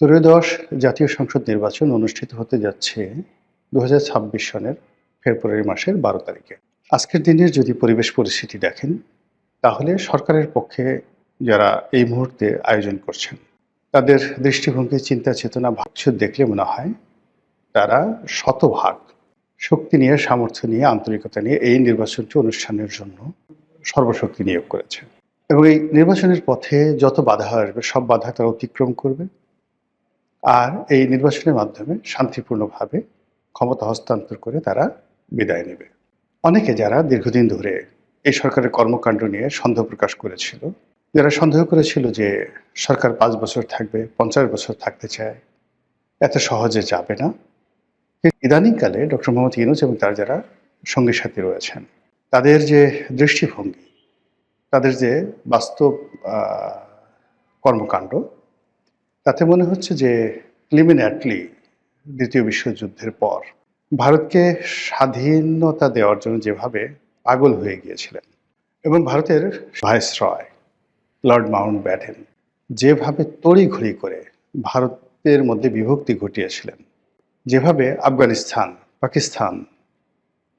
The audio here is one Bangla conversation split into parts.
ত্রয়োদশ জাতীয় সংসদ নির্বাচন অনুষ্ঠিত হতে যাচ্ছে ২০২৬ সনের ফেব্রুয়ারি মাসের ১২ তারিখে। আজকের দিনের যদি পরিবেশ পরিস্থিতি দেখেন, তাহলে সরকারের পক্ষে যারা এই মুহূর্তে আয়োজন করছেন, তাদের দৃষ্টিভঙ্গি, চিন্তা চেতনা, ভাবছ দেখলে মনে হয় তারা শতভাগ শক্তি নিয়ে, সামর্থ্য নিয়ে, আন্তরিকতা নিয়ে এই নির্বাচনটি অনুষ্ঠানের জন্য সর্বশক্তি নিয়োগ করেছে। এবং এই নির্বাচনের পথে যত বাধা আসবে সব বাধা তারা অতিক্রম করবে। আর এই নির্বাচনের মাধ্যমে শান্তিপূর্ণভাবে ক্ষমতা হস্তান্তর করে তারা বিদায় নেবে। অনেকে যারা দীর্ঘদিন ধরে এই সরকারের কর্মকাণ্ড নিয়ে সন্দেহ প্রকাশ করেছিল, যারা সন্দেহ করেছিল যে সরকার ৫ বছর থাকবে, ৫০ বছর থাকতে চায়, এত সহজে যাবে না, ইদানিংকালে ডক্টর মোহাম্মদ ইউনূস এবং তার যারা সঙ্গী সাথী রয়েছেন, তাদের যে দৃষ্টিভঙ্গি, তাদের যে বাস্তব কর্মকাণ্ড, তাতে মনে হচ্ছে যে প্রিলিমিনারিলি দ্বিতীয় বিশ্বযুদ্ধের পর ভারতকে স্বাধীনতা দেওয়ার জন্য যেভাবে পাগল হয়ে গিয়েছিলেন এবং ভারতের ভাইসরয় লর্ড মাউন্টব্যাটেন যেভাবে তড়িঘড়ি করে ভারতের মধ্যে বিভক্তি ঘটিয়েছিলেন, যেভাবে আফগানিস্তান, পাকিস্তান,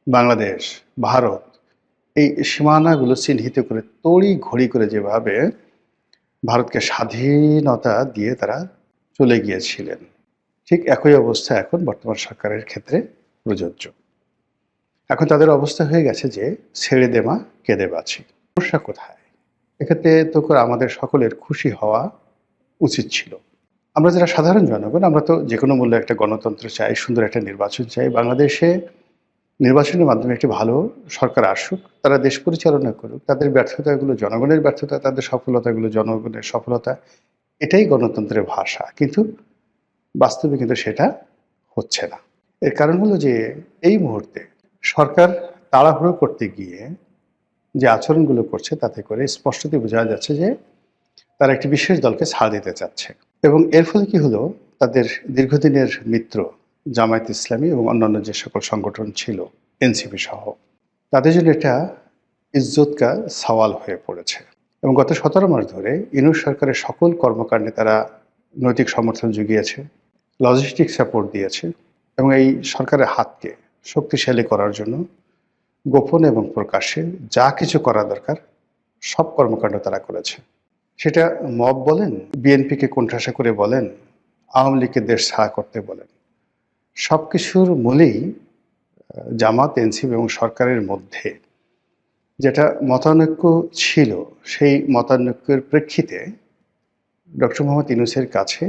বাংলাদেশ, ভারত এই সীমানাগুলো চিহ্নিত করে তড়িঘড়ি করে যেভাবে ভারতকে স্বাধীনতা দিয়ে তারা চলে গিয়েছিলেন, ঠিক একই অবস্থা এখন বর্তমান সরকারের ক্ষেত্রে প্রযোজ্য। এখন তাদের অবস্থা হয়ে গেছে যে ছেড়ে দেমা কেঁদে বাঁচি। সমস্যা কোথায়? এক্ষেত্রে তো করে আমাদের সকলের খুশি হওয়া উচিত ছিল। আমরা যারা সাধারণ জনগণ, আমরা তো যে কোনো মূল্যে একটা গণতন্ত্র চাই, সুন্দর একটা নির্বাচন চাই। বাংলাদেশে নির্বাচনের মাধ্যমে একটি ভালো সরকার আসুক, তারা দেশ পরিচালনা করুক, তাদের ব্যর্থতাগুলো জনগণের ব্যর্থতা, তাদের সফলতাগুলো জনগণের সফলতা, এটাই গণতন্ত্রের ভাষা। কিন্তু বাস্তবে কিন্তু সেটা হচ্ছে না। এর কারণ হলো যে এই মুহূর্তে সরকার তাড়াহুড়ো করতে গিয়ে যে আচরণগুলো করছে, তাতে করে স্পষ্টতই বোঝা যাচ্ছে যে তারা একটি বিশেষ দলকে ছাড় দিতে চাচ্ছে। এবং এর ফলে কি হলো, তাদের দীর্ঘদিনের মিত্র জামায়াত ইসলামী এবং অন্যান্য যে সকল সংগঠন ছিল, এনসিপি সহ, তাদের জন্য এটা ইজ্জত কা সওয়াল হয়ে পড়েছে। এবং গত ১৭ মাস ধরে ইউনূস সরকারের সকল কর্মকাণ্ডে তারা নৈতিক সমর্থন জুগিয়েছে, লজিস্টিক সাপোর্ট দিয়েছে এবং এই সরকারের হাতকে শক্তিশালী করার জন্য গোপন এবং প্রকাশ্যে যা কিছু করা দরকার সব কর্মকাণ্ড তারা করেছে। সেটা মব বলেন, বিএনপিকে কোণঠাসা করে বলেন, আওয়ামী লীগকে দেশ ছাড়া করতে বলেন, সব কিছুর মূলেই জামাত, এনসিপি এবং সরকারের মধ্যে যেটা মতানৈক্য ছিল, সেই মতানৈক্যের প্রেক্ষিতে ডক্টর মোহাম্মদ ইউনূসের কাছে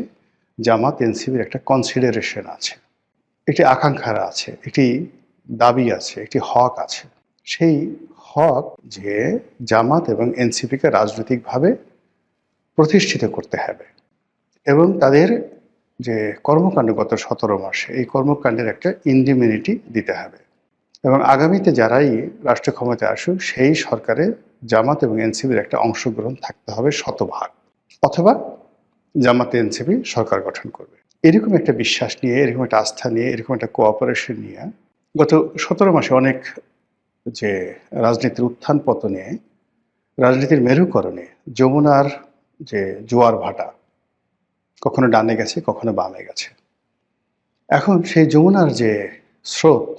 জামাত, এনসিপির একটা কনসিডারেশন আছে, একটি আকাঙ্ক্ষা আছে, একটি দাবি আছে, একটি হক আছে। সেই হক যে জামাত এবং এনসিপিকে রাজনৈতিকভাবে প্রতিষ্ঠিত করতে হবে এবং তাদের যে কর্মকাণ্ড গত ১৭ মাসে, এই কর্মকাণ্ডের একটা ইন্ডিমিনিটি দিতে হবে এবং আগামীতে যারাই রাষ্ট্র ক্ষমতায় আসুক, সেই সরকারে জামাত এবং এনসিপির একটা অংশগ্রহণ থাকতে হবে শতভাগ, অথবা জামাত এনসিপি সরকার গঠন করবে। এরকম একটা বিশ্বাস নিয়ে, এরকম একটা আস্থা নিয়ে, এরকম একটা কোঅপারেশন নিয়ে গত ১৭ মাসে অনেক যে রাজনীতির উত্থান পতনে, রাজনীতির মেরুকরণে যমুনার যে জোয়ার ভাটা, কখনো ডানে গেছে, কখনো বামে গেছে। এখন সেই যমুনার যে স্রোত,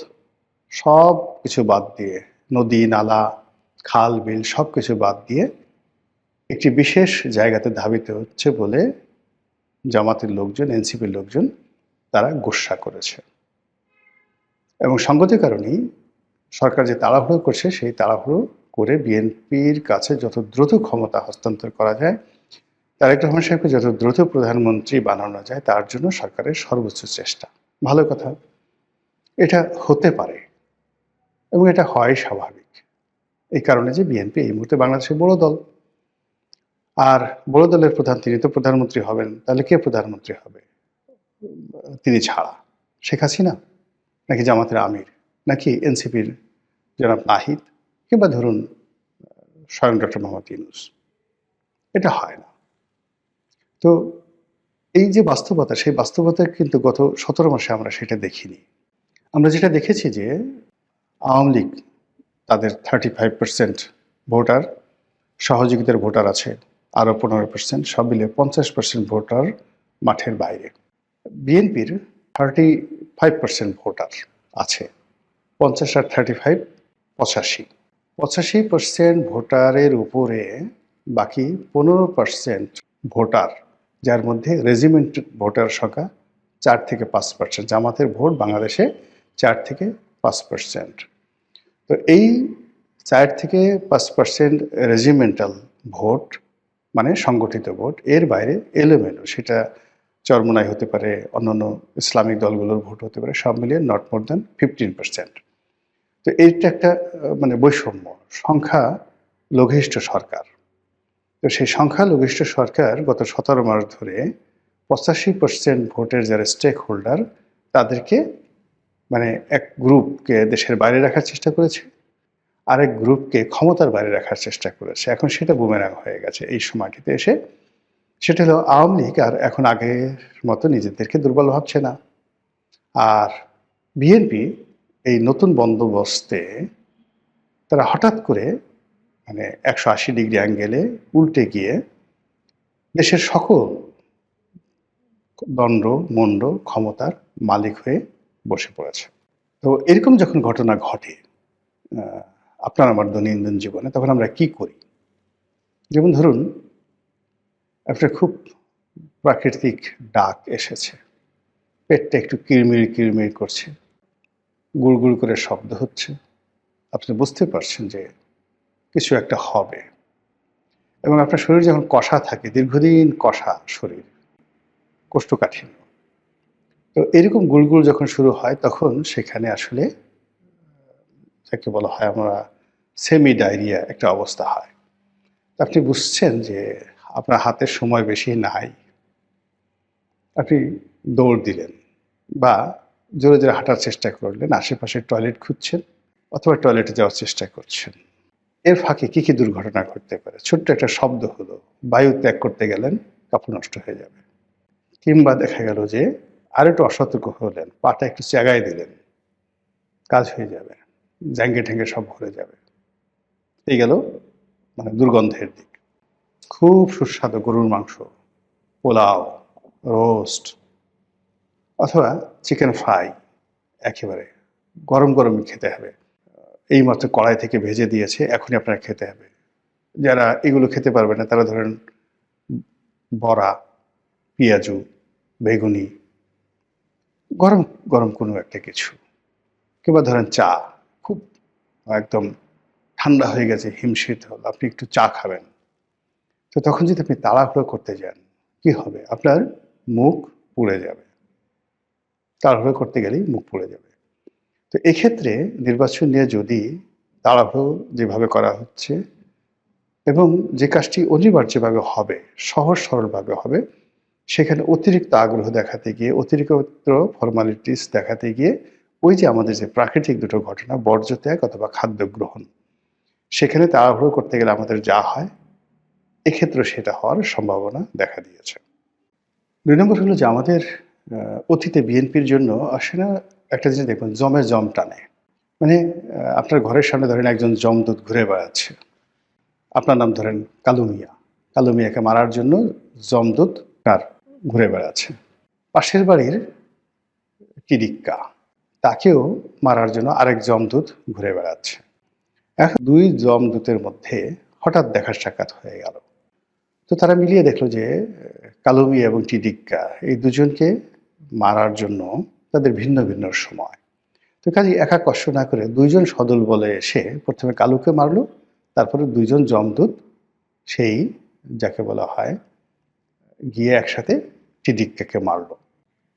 সব কিছু বাদ দিয়ে, নদী, নালা, খাল, বিল সব কিছু বাদ দিয়ে একটি বিশেষ জায়গাতে ধাবিত হচ্ছে বলে জামাতের লোকজন, এনসিপির লোকজন তারা গোস্বা করেছে। এবং সঙ্গতির কারণেই সরকার যে তাড়াহুড়ো করছে, সেই তাড়াহুড়ো করে বিএনপির কাছে যত দ্রুত ক্ষমতা হস্তান্তর করা যায়, তারেক রহমান সাহেবকে যত দ্রুত প্রধানমন্ত্রী বানানো যায়, তার জন্য সরকারের সর্বোচ্চ চেষ্টা। ভালো কথা, এটা হতে পারে এবং এটা হয় স্বাভাবিক। এই কারণে যে বিএনপি এই মুহূর্তে বাংলাদেশের বড় দল, আর বড় দলের প্রধান তিনি তো প্রধানমন্ত্রী হবেন, তাহলে কে প্রধানমন্ত্রী হবে তিনি ছাড়া? শেখ হাসিনা, নাকি জামাতের আমির, নাকি এনসিপির জনাব নাহিদ, কিংবা ধরুন স্বয়ং ডক্টর মোহাম্মদ ইউনূস? এটা হয় না। তো এই যে বাস্তবতা, সেই বাস্তবতা কিন্তু গত ১৭ মাসে আমরা সেটা দেখিনি। আমরা যেটা দেখেছি যে আওয়ামী লীগ তাদের 35% ভোটার, সহযোগিতার ভোটার আছে আরও 15%, সব মিলিয়ে 50% ভোটার মাঠের বাইরে। বিএনপির 35% ভোটার আছে, 50 আর 35 85। 85% ভোটারের উপরে বাকি 15% ভোটার, যার মধ্যে রেজিমেন্ট ভোটার সংখ্যা 4 থেকে 5%। জামাতের ভোট বাংলাদেশে 4 থেকে 5%। তো এই 4 থেকে 5% রেজিমেন্টাল ভোট মানে সংগঠিত ভোট, এর বাইরে এলোমেলো, সেটা চরমোনাই হতে পারে, অন্যান্য ইসলামিক দলগুলোর ভোট হতে পারে, সব মিলিয়ে নট মোর দ্যান 15%। তো এইটা একটা মানে বৈষম্য, সংখ্যা লঘিষ্ঠ সরকার। তো সেই সংখ্যা লঘিষ্ঠ সরকার গত 17 মাস ধরে 85% ভোটের যারা স্টেক হোল্ডার তাদেরকে মানে এক গ্রুপকে দেশের বাইরে রাখার চেষ্টা করেছে, আরেক গ্রুপকে ক্ষমতার বাইরে রাখার চেষ্টা করেছে। এখন সেটা বুমেরাং হয়ে গেছে এই সময়টিতে এসে। সেটা হলো আওয়ামী লীগ আর এখন আগের মতো নিজেদেরকে দুর্বল ভাবছে না। আর বিএনপি এই নতুন বন্দোবস্তে তারা হঠাৎ করে মানে 180 ডিগ্রি অ্যাঙ্গেলে উল্টে গিয়ে দেশের সকল দণ্ড মণ্ড ক্ষমতার মালিক হয়ে বসে পড়েছে। তো এরকম যখন ঘটনা ঘটে আপনার আমার দৈনন্দিন জীবনে, তখন আমরা কি করি? যেমন ধরুন, একটা খুব প্রাকৃতিক ডাক এসেছে, পেটটা একটু কিরমির কিরমির করছে, গুড়গুড় করে শব্দ হচ্ছে, আপনি বুঝতে পারছেন যে কিছু একটা হবে। এবং আপনার শরীর যখন কষা থাকে, দীর্ঘদিন কষা শরীর, কোষ্ঠকাঠিন্য, তো এরকম গুড়গুড় যখন শুরু হয়, তখন সেখানে আসলে যাকে বলা হয় আমরা সেমি ডায়রিয়া একটা অবস্থা হয়। আপনি বুঝছেন যে আপনার হাতের সময় বেশি নাই, আপনি দৌড় দিলেন বা জোরে জোরে হাঁটার চেষ্টা করলেন, আশেপাশে টয়লেট খুঁজছেন অথবা টয়লেটে যাওয়ার চেষ্টা করছেন। এর ফাঁকে কি কি দুর্ঘটনা ঘটতে পারে? ছোট্ট একটা শব্দ হলো, বায়ু ত্যাগ করতে গেলেন, কাপড় নষ্ট হয়ে যাবে। কিংবা দেখা গেল যে আর একটু অসতর্ক হলেন, পাটা একটু চেগায় দিলেন, কাজ হয়ে যাবে, জ্যাঙ্গে ঠ্যাঙ্গে সব ভরে যাবে। এই গেল মানে দুর্গন্ধের দিক। খুব সুস্বাদু গরুর মাংস, পোলাও, রোস্ট অথবা চিকেন ফ্রাই একেবারে গরম গরমই খেতে হবে, এইমাত্র কড়াই থেকে ভেজে দিয়েছে, এখনই আপনার খেতে হবে। যারা এগুলো খেতে পারবে না তারা ধরেন বড়া, পেঁয়াজু, বেগুনি, গরম গরম কোনো একটা কিছু, কিংবা ধরেন চা, খুব একদম ঠান্ডা হয়ে গেছে, হিমশীত হল, আপনি একটু চা খাবেন। তো তখন যদি আপনি তাড়াহুড়ো করতে যান, কি হবে? আপনার মুখ পুড়ে যাবে, তাড়াহুড়ো করতে গেলেই মুখ পুড়ে যাবে। তো এক্ষেত্রে নির্বাচন নিয়ে যদি তাড়াহুড়ো যেভাবে করা হচ্ছে এবং যে কাজটি অনিবার্যভাবে হবে, সহজ সরলভাবে হবে, সেখানে অতিরিক্ত আগ্রহ দেখাতে গিয়ে, অতিরিক্ত ফর্মালিটিস দেখাতে গিয়ে, ওই যে আমাদের যে প্রাকৃতিক দুটো ঘটনা, বর্জ্য ত্যাগ অথবা খাদ্য গ্রহণ, সেখানে তাড়াহুড়ো করতে গেলে আমাদের যা হয়, এক্ষেত্রে সেটা হওয়ার সম্ভাবনা দেখা দিয়েছে। ২ নম্বর হলো যে আমাদের অতীতে বিএনপির জন্য আসলে একটা জিনিস দেখবেন, জমে জম টানে। মানে আপনার ঘরের সামনে ধরেন একজন জমদূত ঘুরে বেড়াচ্ছে, আপনার নাম ধরেন কালু মিয়া, কালু মিয়াকে মারার জন্য জমদূত তার ঘুরে বেড়াচ্ছে। পাশের বাড়ির টিডিক্কা, তাকেও মারার জন্য আরেক জমদূত ঘুরে বেড়াচ্ছে। এখন 2 জমদূতের মধ্যে হঠাৎ দেখা সাক্ষাৎ হয়ে গেল। তো তারা মিলিয়ে দেখলো যে কালু মিয়া এবং টিডিক্কা এই দুজনকে মারার জন্য তাদের ভিন্ন ভিন্ন সময়। তো কাজেই একা কষ্ট না করে 2 জন সদল বলে এসে প্রথমে কালুকে মারলো, তারপরে 2 জন জমদূত সেই যাকে বলা হয় গিয়ে একসাথে টিডিক্কাকে মারলো।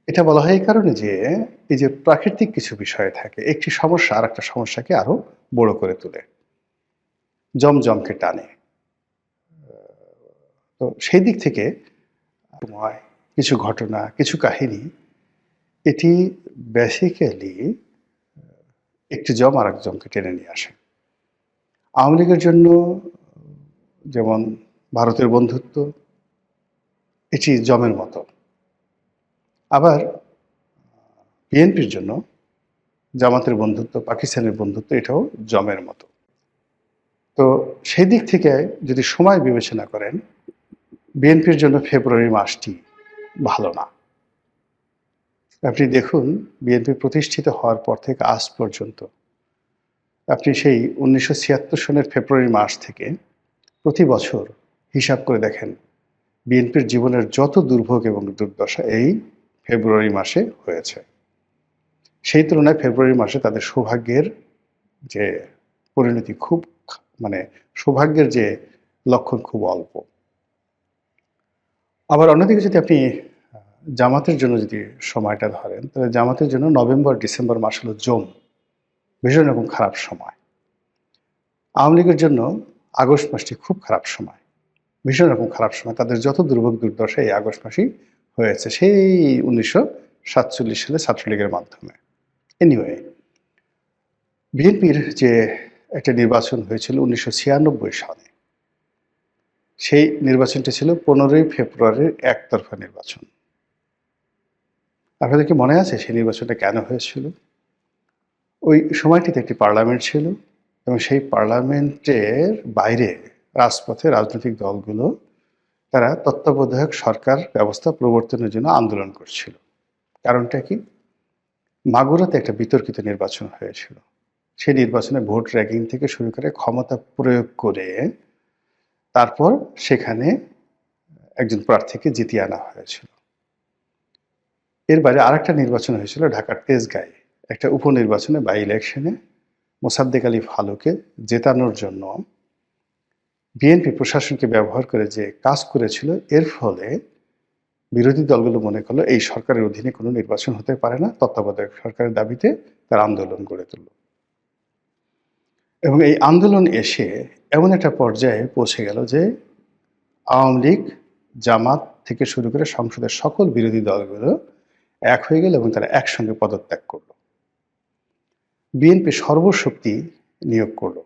এটা বলা হয় এই কারণে যে এই যে প্রাকৃতিক কিছু বিষয় থাকে, একটি সমস্যা আর একটা সমস্যাকে আরো বড় করে তোলে, জমজমকে টানে। তো সেই দিক থেকে সময়, কিছু ঘটনা, কিছু কাহিনী, এটি বেসিক্যালি একটি জম আর এক জমকে টেনে নিয়ে আসে। আওয়ামী লীগের জন্য যেমন ভারতের বন্ধুত্ব, এটি জমের মতো। আবার বিএনপির জন্য জামাতের বন্ধুত্ব, পাকিস্তানের বন্ধুত্ব, এটাও জমের মতো। তো সেই দিক থেকে যদি সময় বিবেচনা করেন, বিএনপির জন্য ফেব্রুয়ারি মাসটি ভালো না। আপনি দেখুন বিএনপি প্রতিষ্ঠিত হওয়ার পর থেকে আজ পর্যন্ত আপনি সেই ১৯৭৬ সনের ফেব্রুয়ারি মাস থেকে প্রতি বছর হিসাব করে দেখেন বিএনপির জীবনের যত দুর্ভোগ এবং দুর্দশা এই ফেব্রুয়ারি মাসে হয়েছে। সেই তুলনায় ফেব্রুয়ারি মাসে তাদের সৌভাগ্যের যে পরিণতি খুব মানে সৌভাগ্যের যে লক্ষণ খুব অল্প। আবার অন্যদিকে যদি আপনি জামাতের জন্য যদি সময়টা ধরেন, তাহলে জামাতের জন্য নভেম্বর ডিসেম্বর মাস হলো ভীষণ রকম খারাপ সময়। আওয়ামী লীগের জন্য আগস্ট মাসটি খুব খারাপ সময়, ভীষণ রকম খারাপ সময়। তাদের যত দুর্ভোগ দুর্দশা এই আগস্ট মাসেই হয়েছে, সেই ১৯৪৭ সালে ছাত্রলীগের মাধ্যমে। এনিওয়ে, বিএনপির যে একটা নির্বাচন হয়েছিল ১৯৯৬ সালে, সেই নির্বাচনটি ছিল ১৫ই ফেব্রুয়ারির একতরফা নির্বাচন। আপনাদের কি মনে আছে সেই নির্বাচনটা কেন হয়েছিল? ওই সময়টিতে একটি পার্লামেন্ট ছিল এবং সেই পার্লামেন্টের বাইরে রাজপথে রাজনৈতিক দলগুলো তারা তত্ত্বাবধায়ক সরকার ব্যবস্থা প্রবর্তনের জন্য আন্দোলন করছিল। কারণটা কি? মাগুরাতে একটা বিতর্কিত নির্বাচন হয়েছিল। সেই নির্বাচনে ভোট র্যাগিং থেকে শুরু করে ক্ষমতা প্রয়োগ করে তারপর সেখানে একজন প্রার্থীকে জিতিয়ে আনা হয়েছিল। এর বাইরে আরেকটা নির্বাচন হয়েছিল ঢাকার তেজগাঁয়ে, একটা উপনির্বাচনে বাই ইলেকশনে মোসাদ্দেক আলী ফালুকে জেতানোর জন্য বিএনপি প্রশাসনকে ব্যবহার করে যে কাজ করেছিল, এর ফলে বিরোধী দলগুলো মনে করলো এই সরকারের অধীনে কোনো নির্বাচন হতে পারে না, তত্ত্বাবধায়ক সরকারের দাবিতে তার আন্দোলন গড়ে তুলল। এবং এই আন্দোলন এসে এমন একটা পর্যায়ে পৌঁছে গেল যে আওয়ামী লীগ, জামাত থেকে শুরু করে সংসদের সকল বিরোধী দলগুলো এক হয়ে গেল এবং তারা একসঙ্গে পদত্যাগ করল। বিএনপি সর্বশক্তি নিয়োগ করল,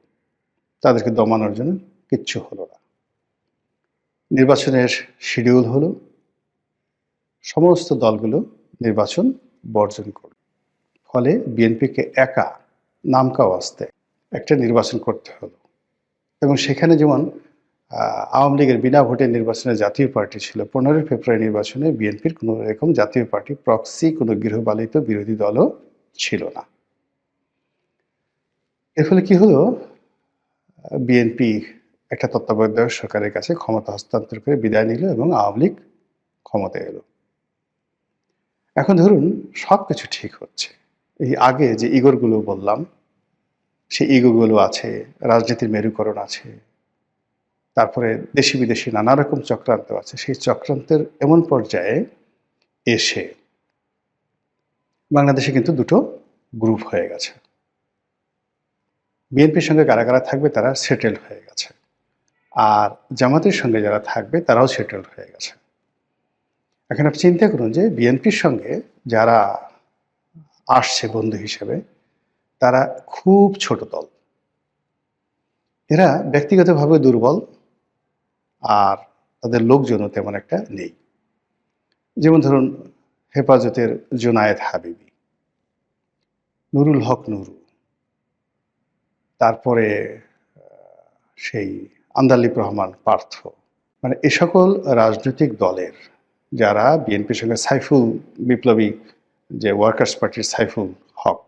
তাদেরকে দমানোর জন্য কিচ্ছু হলো না। নির্বাচনের শিডিউল হলো, সমস্ত দলগুলো নির্বাচন বর্জন করল। ফলে বিএনপিকে একা নামকা অবস্থায় একটা নির্বাচন করতে হলো। এবং সেখানে যেমন আওয়ামী লীগের বিনা ভোটে নির্বাচনে জাতীয় পার্টি ছিল, 15 ফেব্রুয়ারি নির্বাচনে বিএনপির কোনো এরকম জাতীয় পার্টি প্রক্সি কোনো গৃহপালিত বিরোধী দলও ছিল না। এর ফলে কি হলো? বিএনপি একটা তত্ত্বাবধায়ক সরকারের কাছে ক্ষমতা হস্তান্তর করে বিদায় নিল এবং আওয়ামী লীগ ক্ষমতায় এলো। এখন ধরুন সবকিছু ঠিক হচ্ছে, এই আগে যে ইগোরগুলো বললাম সেই ইগোগুলো আছে, রাজনীতির মেরুকরণ আছে, তারপরে দেশি বিদেশি নানা রকম চক্রান্ত আছে। সেই চক্রান্তের এমন পর্যায়ে এসে বাংলাদেশে কিন্তু দুটো গ্রুপ হয়ে গেছে। বিএনপির সঙ্গে কারা কারা থাকবে তারা সেটেলড হয়ে গেছে, আর জামাতের সঙ্গে যারা থাকবে তারাও সেটেলড হয়ে গেছে। এখন আপনি চিন্তা করুন যে বিএনপির সঙ্গে যারা আসছে বন্ধু হিসেবে তারা খুব ছোট দল, এরা ব্যক্তিগতভাবে দুর্বল আর তাদের লোকজনও তেমন একটা নেই। যেমন ধরুন হেফাজতের জুনায়েদ হাবিবি, নুরুল হক নুরু, তারপরে সেই আন্দালিব রহমান পার্থ, মানে এ সকল রাজনৈতিক দলের যারা বিএনপির সঙ্গে সাইফুল বিপ্লবী যে ওয়ার্কার্স পার্টির সাইফুল হক,